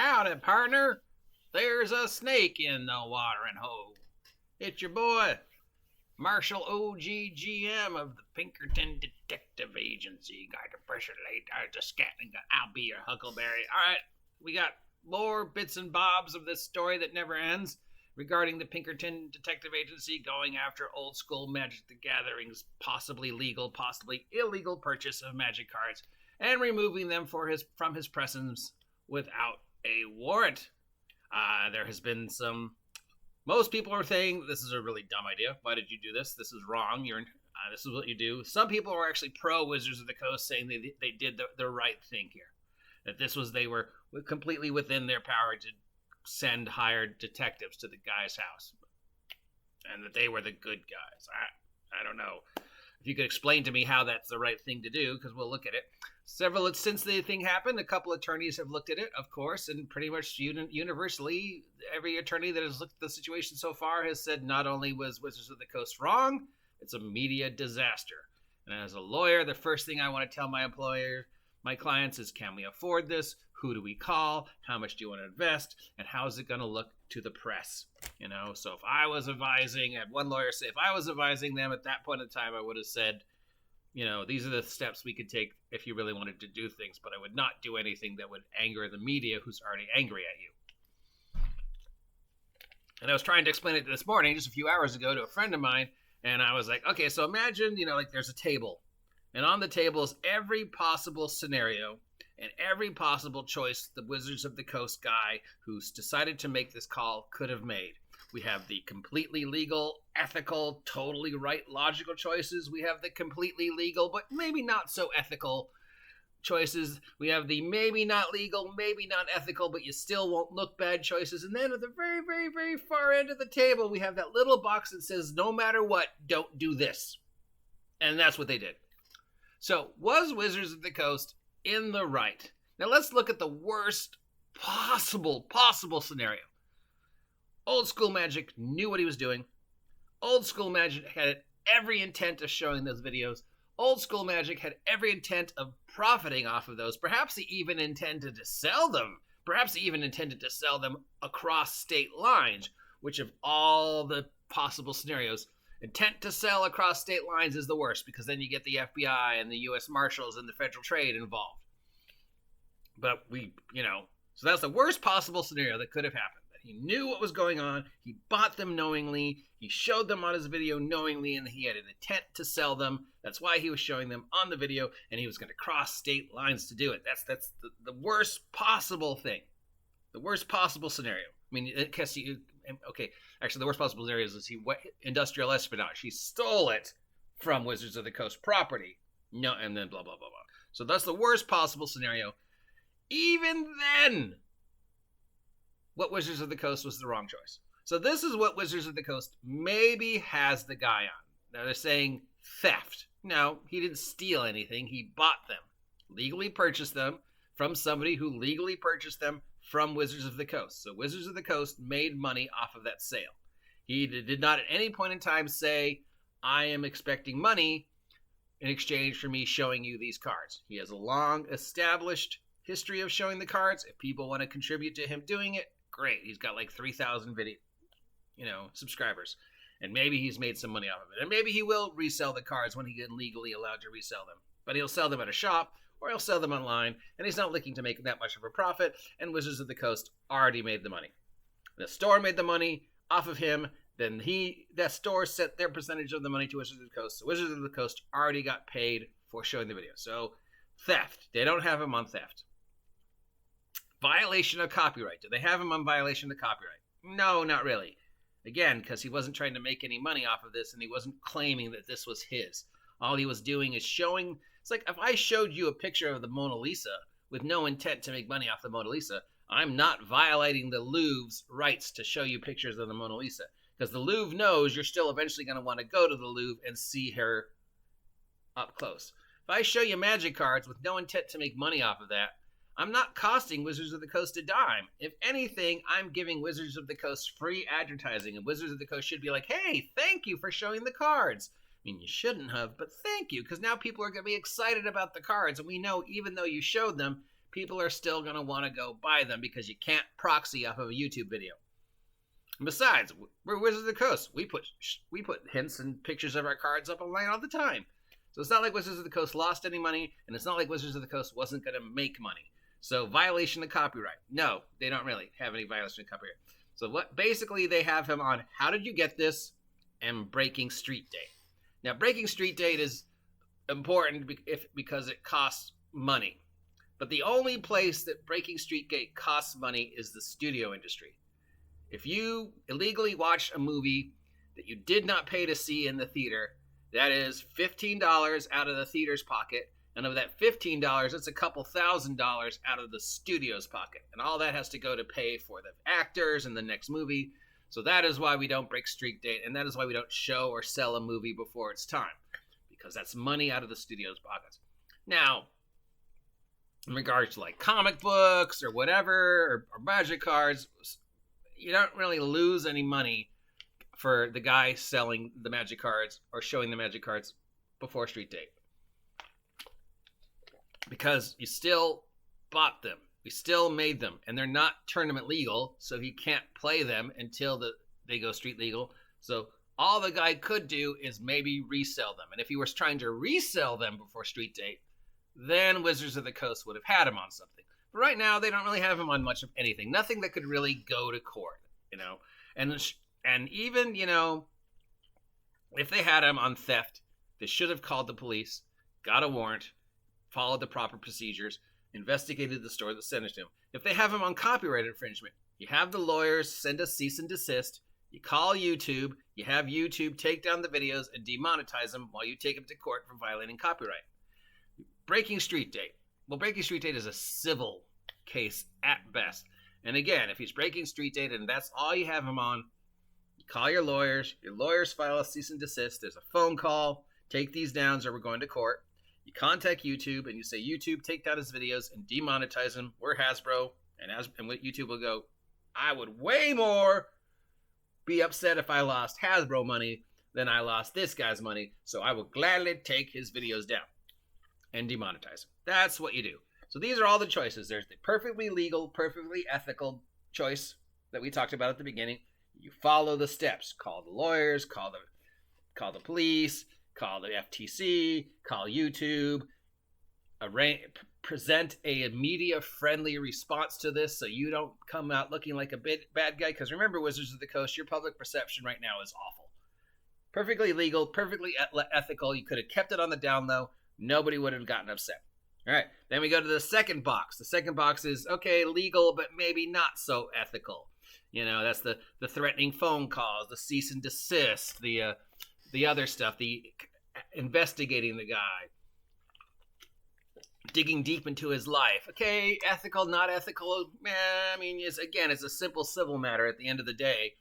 Howdy, partner. There's a snake in the watering hole. It's your boy, Marshal OGGM of the Pinkerton Detective Agency. Got the pressure late. I just scatting. I'll be your huckleberry. All right, we got more bits and bobs of this story that never ends regarding the Pinkerton Detective Agency going after old school Magic the Gathering's possibly legal, possibly illegal purchase of magic cards and removing them from his presence without a warrant. There has been most people are saying this is a really dumb idea. Why did you do this? This is wrong. This is what you do. Some people are actually pro Wizards of the Coast, saying they did the right thing here. That they were completely within their power to send hired detectives to the guy's house, and that they were the good guys. I don't know if you could explain to me how that's the right thing to do, because we'll look at it. Since the thing happened, a couple attorneys have looked at it, of course, and pretty much universally, every attorney that has looked at the situation so far has said not only was Wizards of the Coast wrong, it's a media disaster. And as a lawyer, the first thing I want to tell my clients is, can we afford this? Who do we call? How much do you want to invest? And how is it going to look to the press? So if I was advising, I had one lawyer say, if I was advising them at that point in time, I would have said, these are the steps we could take if you really wanted to do things, but I would not do anything that would anger the media who's already angry at you. And I was trying to explain it this morning, just a few hours ago, to a friend of mine, and I was like, okay, so imagine, there's a table, and on the table is every possible scenario and every possible choice the Wizards of the Coast guy who's decided to make this call could have made. We have the completely legal, ethical, totally right, logical choices. We have the completely legal, but maybe not so ethical choices. We have the maybe not legal, maybe not ethical, but you still won't look bad choices. And then at the very, very, very far end of the table, we have that little box that says, no matter what, don't do this. And that's what they did. So was Wizards of the Coast in the right? Now let's look at the worst possible scenario. Old School Magic knew what he was doing. Old School Magic had every intent of showing those videos. Old School Magic had every intent of profiting off of those. Perhaps he even intended to sell them. Perhaps he even intended to sell them across state lines, which of all the possible scenarios, intent to sell across state lines is the worst, because then you get the FBI and the U.S. Marshals and the Federal Trade involved. But so that's the worst possible scenario that could have happened. He knew what was going on. He bought them knowingly. He showed them on his video knowingly, and he had an intent to sell them. That's why he was showing them on the video, and he was going to cross state lines to do it. That's the worst possible thing. The worst possible scenario. I mean, actually, the worst possible scenario is industrial espionage. He stole it from Wizards of the Coast property. No, and then blah, blah, blah, blah. So that's the worst possible scenario. Even then, what Wizards of the Coast was the wrong choice. So this is what Wizards of the Coast maybe has the guy on. Now they're saying theft. No, he didn't steal anything. He bought them. Legally purchased them from somebody who legally purchased them from Wizards of the Coast. So Wizards of the Coast made money off of that sale. He did not at any point in time say, I am expecting money in exchange for me showing you these cards. He has a long established history of showing the cards. If people want to contribute to him doing it, great. He's got like 3,000 subscribers. And maybe he's made some money off of it. And maybe he will resell the cards when he gets legally allowed to resell them. But he'll sell them at a shop, or he'll sell them online, and he's not looking to make that much of a profit, and Wizards of the Coast already made the money. The store made the money off of him, then that store sent their percentage of the money to Wizards of the Coast. So Wizards of the Coast already got paid for showing the video. So theft. They don't have him on theft. Violation of copyright. Do they have him on violation of copyright? No, not really. Again, because he wasn't trying to make any money off of this, and he wasn't claiming that this was his. All he was doing is showing. It's like if I showed you a picture of the Mona Lisa with no intent to make money off the Mona Lisa, I'm not violating the Louvre's rights to show you pictures of the Mona Lisa. Because the Louvre knows you're still eventually going to want to go to the Louvre and see her up close. If I show you magic cards with no intent to make money off of that, I'm not costing Wizards of the Coast a dime. If anything, I'm giving Wizards of the Coast free advertising, and Wizards of the Coast should be like, hey, thank you for showing the cards. I mean, you shouldn't have, but thank you, because now people are going to be excited about the cards, and we know even though you showed them, people are still going to want to go buy them because you can't proxy off of a YouTube video. And besides, we're Wizards of the Coast. We put hints and pictures of our cards up online all the time. So it's not like Wizards of the Coast lost any money, and it's not like Wizards of the Coast wasn't going to make money. So violation of copyright. No, they don't really have any violation of copyright. So what basically they have him on How Did You Get This and Breaking Street Date. Now, Breaking Street Date is important because it costs money. But the only place that Breaking Street Date costs money is the studio industry. If you illegally watch a movie that you did not pay to see in the theater, that is $15 out of the theater's pocket. And of that $15, it's a couple $1,000 out of the studio's pocket. And all that has to go to pay for the actors in the next movie. So that is why we don't break street date. And that is why we don't show or sell a movie before it's time. Because that's money out of the studio's pockets. Now, in regards to like comic books or whatever, or magic cards, you don't really lose any money for the guy selling the magic cards or showing the magic cards before street date. Because you still bought them. We still made them. And they're not tournament legal, so he can't play them until they go street legal. So all the guy could do is maybe resell them. And if he was trying to resell them before street date, then Wizards of the Coast would have had him on something. But right now, they don't really have him on much of anything. Nothing that could really go to court, you know. And even, you know, if they had him on theft, they should have called the police, got a warrant, followed the proper procedures, investigated the store that sent it to him. If they have him on copyright infringement, you have the lawyers send a cease and desist, you call YouTube, you have YouTube take down the videos and demonetize them while you take them to court for violating copyright. Breaking street date. Well, breaking street date is a civil case at best. And again, if he's breaking street date and that's all you have him on, you call your lawyers file a cease and desist, there's a phone call, take these down or we're going to court. You contact YouTube and you say, YouTube, take down his videos and demonetize him. We're Hasbro. And what YouTube will go, I would way more be upset if I lost Hasbro money than I lost this guy's money. So I will gladly take his videos down and demonetize him. That's what you do. So these are all the choices. There's the perfectly legal, perfectly ethical choice that we talked about at the beginning. You follow the steps. Call the lawyers, call the police, call the FTC, call YouTube, present a media-friendly response to this so you don't come out looking like a bad guy. Because remember, Wizards of the Coast, your public perception right now is awful. Perfectly legal, perfectly ethical. You could have kept it on the down low. Nobody would have gotten upset. All right, then we go to the second box. The second box is, okay, legal, but maybe not so ethical. You know, that's the threatening phone calls, the cease and desist, the other stuff, the investigating the guy, digging deep into his life. Okay, ethical, not ethical. I mean, it's a simple civil matter at the end of the day.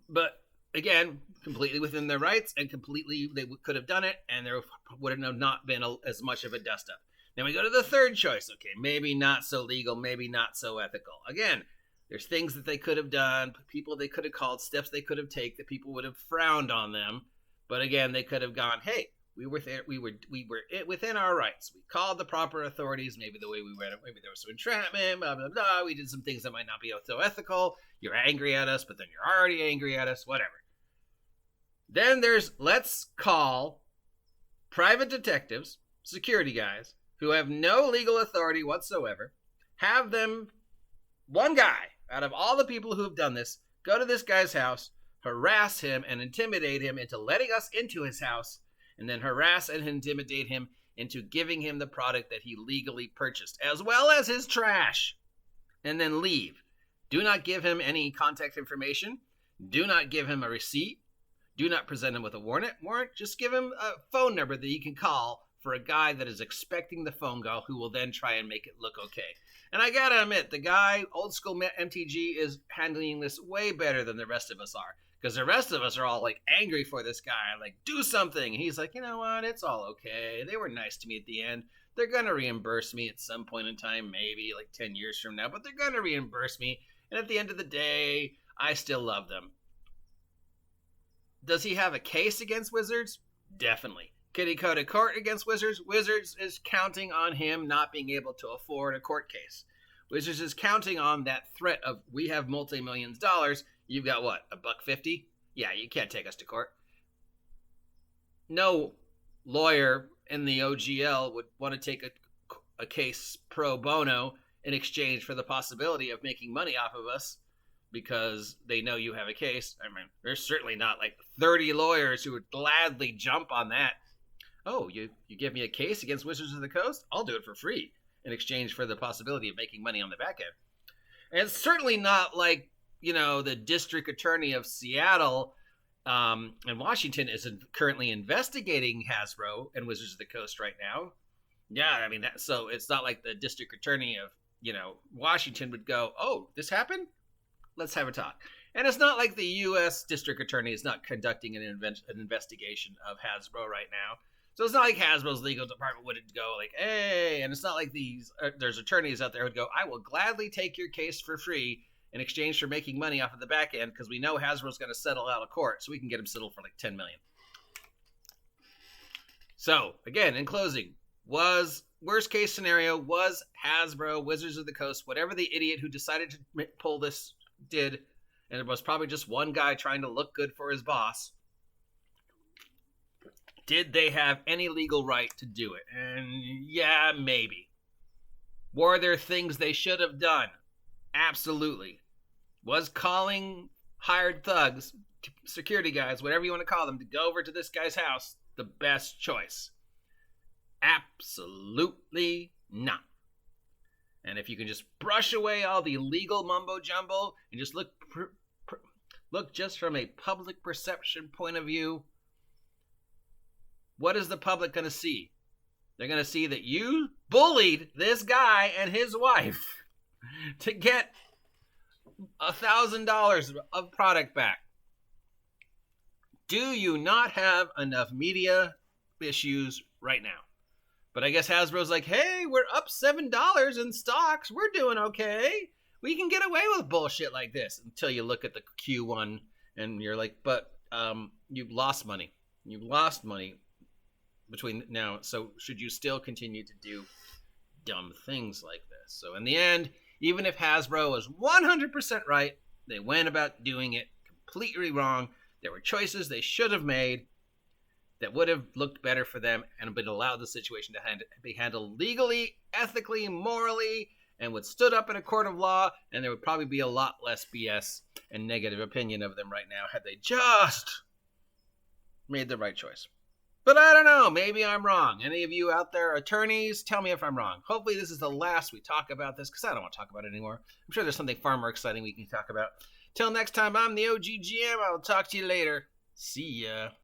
But again, completely within their rights and completely they could have done it and there would have not been as much of a dust up. Then we go to the third choice. Okay, maybe not so legal, maybe not so ethical. Again, there's things that they could have done, people they could have called, steps they could have taken that people would have frowned on them. But again, they could have gone, hey, we were within our rights. We called the proper authorities. Maybe the way we read it, maybe there was some entrapment, blah, blah, blah. We did some things that might not be so ethical. You're angry at us, but then you're already angry at us, whatever. Then there's, let's call private detectives, security guys, who have no legal authority whatsoever, have them, one guy out of all the people who have done this, go to this guy's house, harass him and intimidate him into letting us into his house, and then harass and intimidate him into giving him the product that he legally purchased, as well as his trash, and then leave. Do not give him any contact information. Do not give him a receipt. Do not present him with a warrant. Just give him a phone number that you can call for a guy that is expecting the phone call who will then try and make it look okay. And I gotta admit, the guy, old school MTG, is handling this way better than the rest of us are. Because the rest of us are all like angry for this guy, like, do something. And he's like, you know what? It's all okay. They were nice to me at the end. They're going to reimburse me at some point in time, maybe like 10 years from now, but they're going to reimburse me. And at the end of the day, I still love them. Does he have a case against Wizards? Definitely. Kitty go to court against Wizards. Wizards is counting on him not being able to afford a court case. Wizards is counting on that threat of, we have multi-millions dollars. You've got what, $150? Yeah, you can't take us to court. No lawyer in the OGL would want to take a case pro bono in exchange for the possibility of making money off of us because they know you have a case. I mean, there's certainly not like 30 lawyers who would gladly jump on that. Oh, you give me a case against Wizards of the Coast? I'll do it for free in exchange for the possibility of making money on the back end. And it's certainly not like, the district attorney of Seattle and Washington is currently investigating Hasbro and Wizards of the Coast right now. Yeah, I mean, so it's not like the district attorney of, Washington would go, oh, this happened? Let's have a talk. And it's not like the U.S. district attorney is not conducting an investigation of Hasbro right now. So it's not like Hasbro's legal department would go like, hey, and it's not like there's attorneys out there who would go, I will gladly take your case for free in exchange for making money off of the back end because we know Hasbro's going to settle out of court, so we can get him settled for like $10 million. So, again, in closing, worst case scenario was Hasbro, Wizards of the Coast, whatever the idiot who decided to pull this did, and it was probably just one guy trying to look good for his boss. Did they have any legal right to do it? And yeah, maybe. Were there things they should have done? Absolutely. Was calling hired thugs, security guys, whatever you want to call them, to go over to this guy's house the best choice? Absolutely not. And if you can just brush away all the legal mumbo jumbo and just look just from a public perception point of view, what is the public going to see? They're going to see that you bullied this guy and his wife to get $1,000 of product back. Do you not have enough media issues right now? But I guess Hasbro's like, hey, we're up $7 in stocks. We're doing okay. We can get away with bullshit like this until you look at the Q1 and you're like, but you've lost money. You've lost money between now. So should you still continue to do dumb things like this? So in the end, even if Hasbro was 100% right, they went about doing it completely wrong. There were choices they should have made that would have looked better for them and would allow the situation to be handled legally, ethically, morally, and would stood up in a court of law, and there would probably be a lot less BS and negative opinion of them right now had they just made the right choice. But I don't know. Maybe I'm wrong. Any of you out there, attorneys, tell me if I'm wrong. Hopefully this is the last we talk about this, because I don't want to talk about it anymore. I'm sure there's something far more exciting we can talk about. Till next time, I'm the OG GM. I'll talk to you later. See ya.